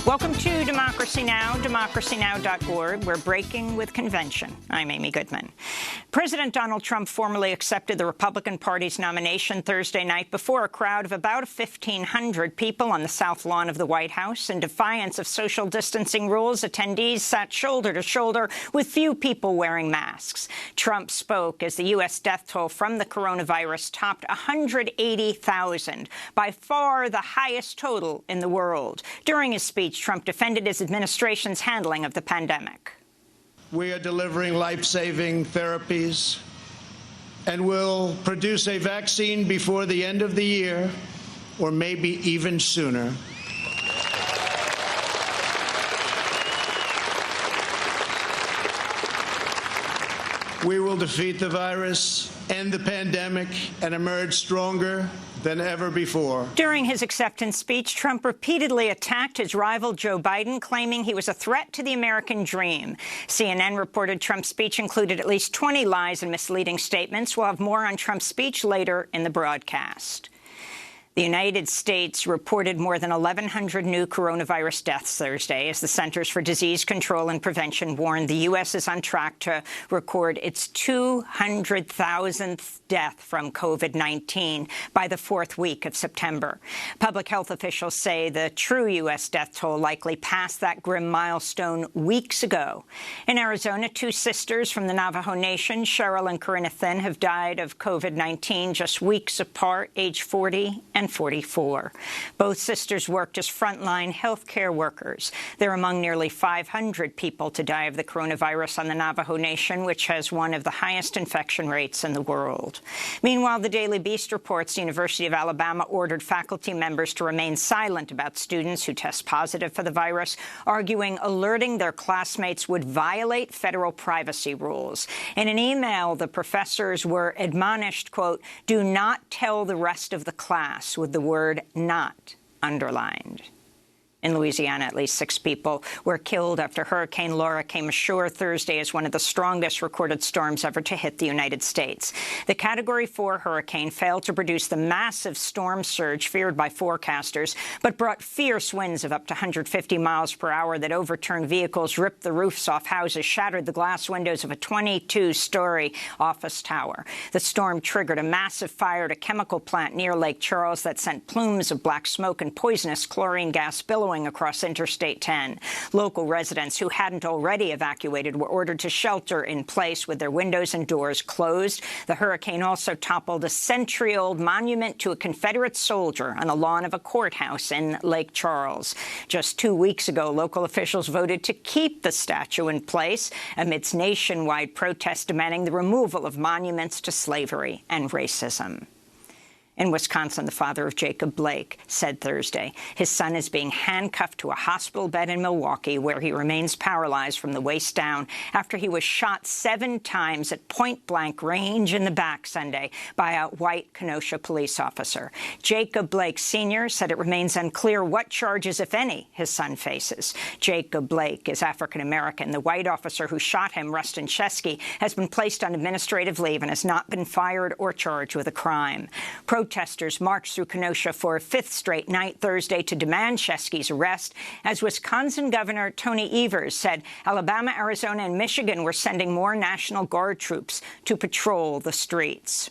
Welcome to Democracy Now!, democracynow.org. We're breaking with convention. I'm Amy Goodman. President Donald Trump formally accepted the Republican Party's nomination Thursday night before a crowd of about 1,500 people on the south lawn of the White House. In defiance of social distancing rules, attendees sat shoulder to shoulder with few people wearing masks. Trump spoke as the U.S. death toll from the coronavirus topped 180,000, by far the highest total in the world. During his speech, Trump defended his administration's handling of the pandemic. We are delivering life-saving therapies and will produce a vaccine before the end of the year, or maybe even sooner. We will defeat the virus, end the pandemic, and emerge stronger than ever before. During his acceptance speech, Trump repeatedly attacked his rival Joe Biden, claiming he was a threat to the American dream. CNN reported Trump's speech included at least 20 lies and misleading statements. We'll have more on Trump's speech later in the broadcast. The United States reported more than 1,100 new coronavirus deaths Thursday as the Centers for Disease Control and Prevention warned the U.S. is on track to record its 200,000th death from COVID-19 by the fourth week of September. Public health officials say the true U.S. death toll likely passed that grim milestone weeks ago. In Arizona, two sisters from the Navajo Nation, Cheryl and Corinna Thin, have died of COVID-19 just weeks apart, age 40 and 44. Both sisters worked as frontline healthcare workers. They're among nearly 500 people to die of the coronavirus on the Navajo Nation, which has one of the highest infection rates in the world. Meanwhile, the Daily Beast reports the University of Alabama ordered faculty members to remain silent about students who test positive for the virus, arguing alerting their classmates would violate federal privacy rules. In an email, the professors were admonished, quote, "Do not tell the rest of the class," with the word "not" underlined. In Louisiana, at least 6 people were killed after Hurricane Laura came ashore Thursday as one of the strongest recorded storms ever to hit the United States. The Category 4 hurricane failed to produce the massive storm surge feared by forecasters, but brought fierce winds of up to 150 miles per hour that overturned vehicles, ripped the roofs off houses, shattered the glass windows of a 22-story office tower. The storm triggered a massive fire at a chemical plant near Lake Charles that sent plumes of black smoke and poisonous chlorine gas billowing across Interstate 10. Local residents who hadn't already evacuated were ordered to shelter in place with their windows and doors closed. The hurricane also toppled a century-old monument to a Confederate soldier on the lawn of a courthouse in Lake Charles. Just 2 weeks ago, local officials voted to keep the statue in place amidst nationwide protests demanding the removal of monuments to slavery and racism. In Wisconsin, the father of Jacob Blake said Thursday his son is being handcuffed to a hospital bed in Milwaukee, where he remains paralyzed from the waist down after he was shot 7 times at point-blank range in the back Sunday by a white Kenosha police officer. Jacob Blake Sr. said it remains unclear what charges, if any, his son faces. Jacob Blake is African-American. The white officer who shot him, Rustin Chesky, has been placed on administrative leave and has not been fired or charged with a crime. Protesters marched through Kenosha for a 5th straight night Thursday to demand Chesky's arrest, as Wisconsin Governor Tony Evers said Alabama, Arizona, and Michigan were sending more National Guard troops to patrol the streets.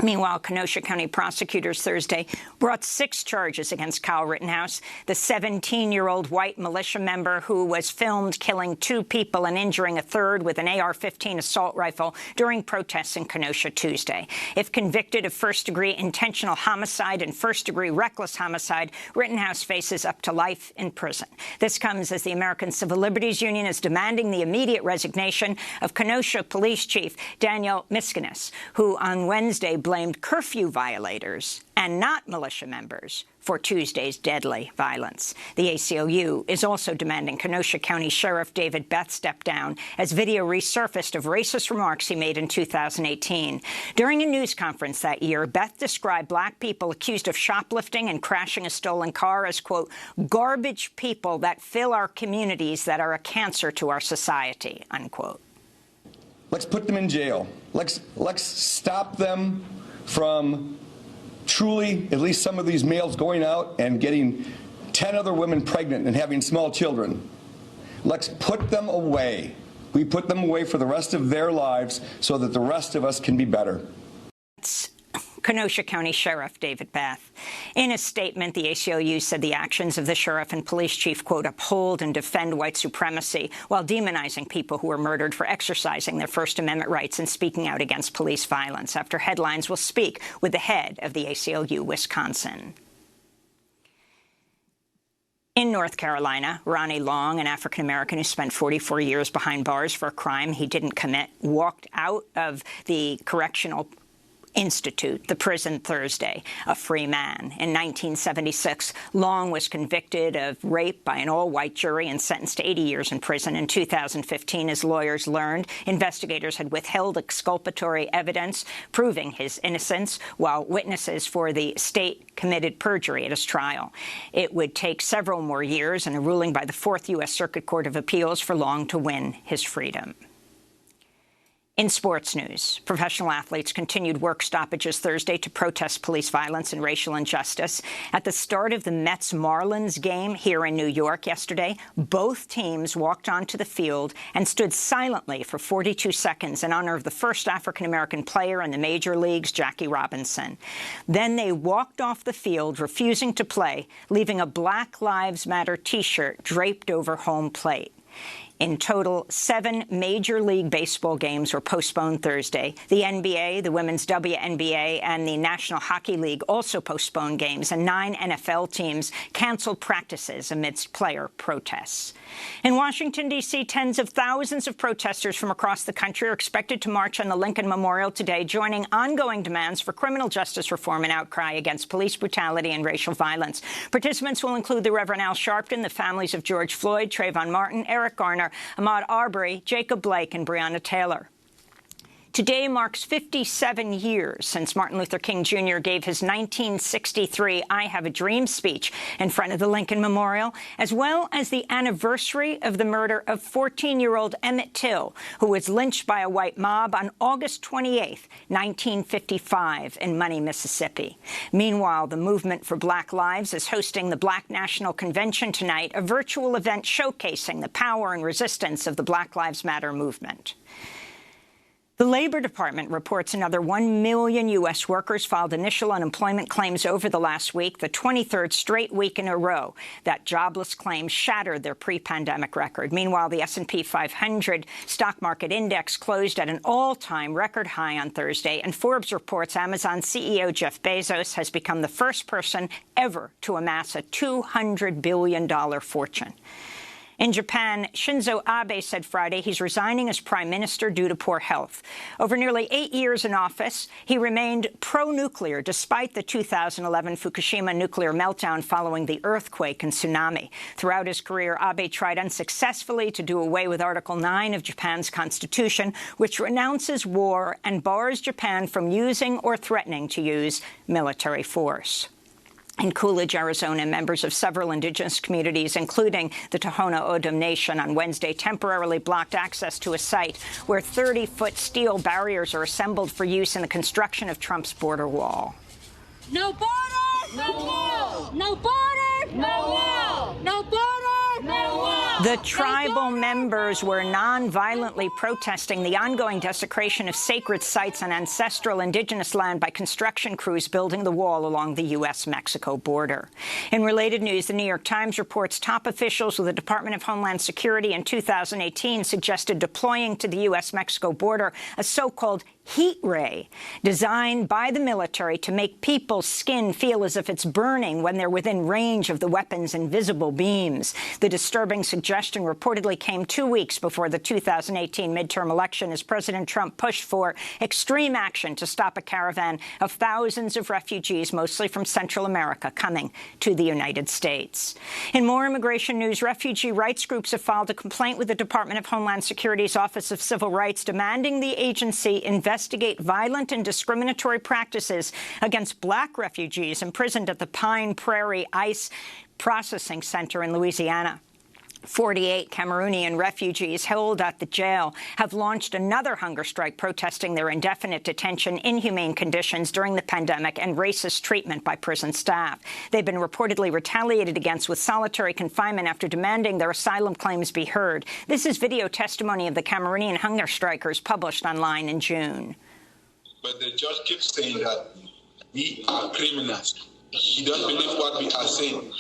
Meanwhile, Kenosha County prosecutors Thursday brought 6 charges against Kyle Rittenhouse, the 17-year-old white militia member who was filmed killing 2 people and injuring a third with an AR-15 assault rifle during protests in Kenosha Tuesday. If convicted of first-degree intentional homicide and first-degree reckless homicide, Rittenhouse faces up to life in prison. This comes as the American Civil Liberties Union is demanding the immediate resignation of Kenosha Police Chief Daniel Miskinis, who on Wednesday blamed curfew violators and not militia members for Tuesday's deadly violence. The ACLU is also demanding Kenosha County Sheriff David Beth step down as video resurfaced of racist remarks he made in 2018. During a news conference that year, Beth described black people accused of shoplifting and crashing a stolen car as, quote, garbage people that fill our communities that are a cancer to our society, unquote. Let's put them in jail. Let's stop them from truly, at least some of these males, going out and getting 10 other women pregnant and having small children. Let's put them away. We put them away for the rest of their lives so that the rest of us can be better. Kenosha County Sheriff David Bath. In a statement, the ACLU said the actions of the sheriff and police chief, quote, uphold and defend white supremacy while demonizing people who were murdered for exercising their First Amendment rights and speaking out against police violence. After headlines, we'll speak with the head of the ACLU Wisconsin. In North Carolina, Ronnie Long, an African-American who spent 44 years behind bars for a crime he didn't commit, walked out of the Correctional Institute, the prison, Thursday, a free man. In 1976, Long was convicted of rape by an all-white jury and sentenced to 80 years in prison. In 2015, as lawyers learned, investigators had withheld exculpatory evidence proving his innocence, while witnesses for the state committed perjury at his trial. It would take several more years and a ruling by the Fourth U.S. Circuit Court of Appeals for Long to win his freedom. In sports news, professional athletes continued work stoppages Thursday to protest police violence and racial injustice. At the start of the Mets-Marlins game here in New York yesterday, both teams walked onto the field and stood silently for 42 seconds in honor of the first African-American player in the major leagues, Jackie Robinson. Then they walked off the field, refusing to play, leaving a Black Lives Matter T-shirt draped over home plate. In total, 7 Major League Baseball games were postponed Thursday. The NBA, the Women's WNBA, and the National Hockey League also postponed games, and 9 NFL teams canceled practices amidst player protests. In Washington, D.C., tens of thousands of protesters from across the country are expected to march on the Lincoln Memorial today, joining ongoing demands for criminal justice reform and outcry against police brutality and racial violence. Participants will include the Reverend Al Sharpton, the families of George Floyd, Trayvon Martin, Eric Garner, Ahmaud Arbery, Jacob Blake, and Breonna Taylor. Today marks 57 years since Martin Luther King Jr. gave his 1963 I Have a Dream speech in front of the Lincoln Memorial, as well as the anniversary of the murder of 14-year-old Emmett Till, who was lynched by a white mob on August 28, 1955, in Money, Mississippi. Meanwhile, the Movement for Black Lives is hosting the Black National Convention tonight, a virtual event showcasing the power and resistance of the Black Lives Matter movement. The Labor Department reports another 1 million U.S. workers filed initial unemployment claims over the last week, the 23rd straight week in a row that jobless claims shattered their pre-pandemic record. Meanwhile, the S&P 500 stock market index closed at an all-time record high on Thursday, and Forbes reports Amazon CEO Jeff Bezos has become the first person ever to amass a $200 billion fortune. In Japan, Shinzo Abe said Friday he's resigning as prime minister due to poor health. Over nearly 8 years in office, he remained pro-nuclear despite the 2011 Fukushima nuclear meltdown following the earthquake and tsunami. Throughout his career, Abe tried unsuccessfully to do away with Article 9 of Japan's constitution, which renounces war and bars Japan from using or threatening to use military force. In Coolidge, Arizona, members of several indigenous communities, including the Tohono O'odham Nation, on Wednesday temporarily blocked access to a site where 30-foot steel barriers are assembled for use in the construction of Trump's border wall. No border, no wall. No border, no wall. No border, no wall. The tribal members were non-violently protesting the ongoing desecration of sacred sites on ancestral indigenous land by construction crews building the wall along the U.S.-Mexico border. In related news, the New York Times reports top officials with the Department of Homeland Security in 2018 suggested deploying to the U.S.-Mexico border a so-called heat ray designed by the military to make people's skin feel as if it's burning when they're within range of the weapon's invisible beams. The disturbing suggestion reportedly came 2 weeks before the 2018 midterm election as President Trump pushed for extreme action to stop a caravan of thousands of refugees, mostly from Central America, coming to the United States. In more immigration news, refugee rights groups have filed a complaint with the Department of Homeland Security's Office of Civil Rights demanding the agency investigate violent and discriminatory practices against black refugees imprisoned at the Pine Prairie ICE Processing Center in Louisiana. 48 Cameroonian refugees held at the jail have launched another hunger strike protesting their indefinite detention, inhumane conditions during the pandemic, and racist treatment by prison staff. They've been reportedly retaliated against with solitary confinement after demanding their asylum claims be heard. This is video testimony of the Cameroonian hunger strikers published online in June. But the judge keeps saying that we are criminals. He doesn't believe what we are saying.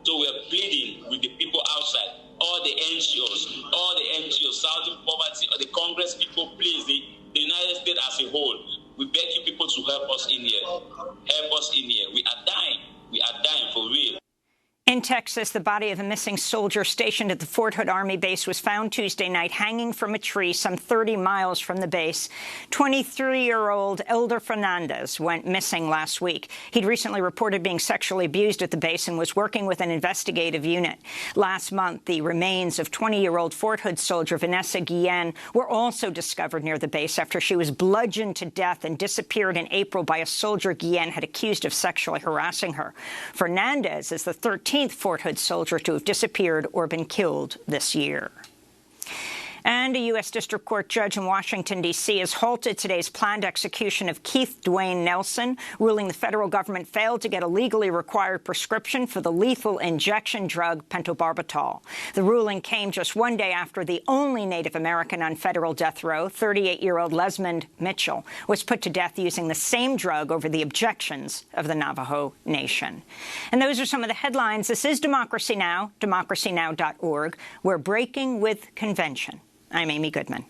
So we are pleading with the people outside, all the NGOs, Southern Poverty, or the Congress people, please, the United States as a whole. We beg you people to help us in here. Help us in here. We are dying. We are dying for real. In Texas, the body of a missing soldier stationed at the Fort Hood Army base was found Tuesday night hanging from a tree some 30 miles from the base. 23-year-old Elder Fernandez went missing last week. He'd recently reported being sexually abused at the base and was working with an investigative unit. Last month, the remains of 20-year-old Fort Hood soldier Vanessa Guillen were also discovered near the base after she was bludgeoned to death and disappeared in April by a soldier Guillen had accused of sexually harassing her. Fernandez is the 13th Fort Hood soldier to have disappeared or been killed this year. And a U.S. District Court judge in Washington, D.C. has halted today's planned execution of Keith Dwayne Nelson, ruling the federal government failed to get a legally required prescription for the lethal injection drug pentobarbital. The ruling came just one day after the only Native American on federal death row, 38-year-old Lesmond Mitchell, was put to death using the same drug over the objections of the Navajo Nation. And those are some of the headlines. This is Democracy Now!, democracynow.org. We're breaking with convention. I'm Amy Goodman.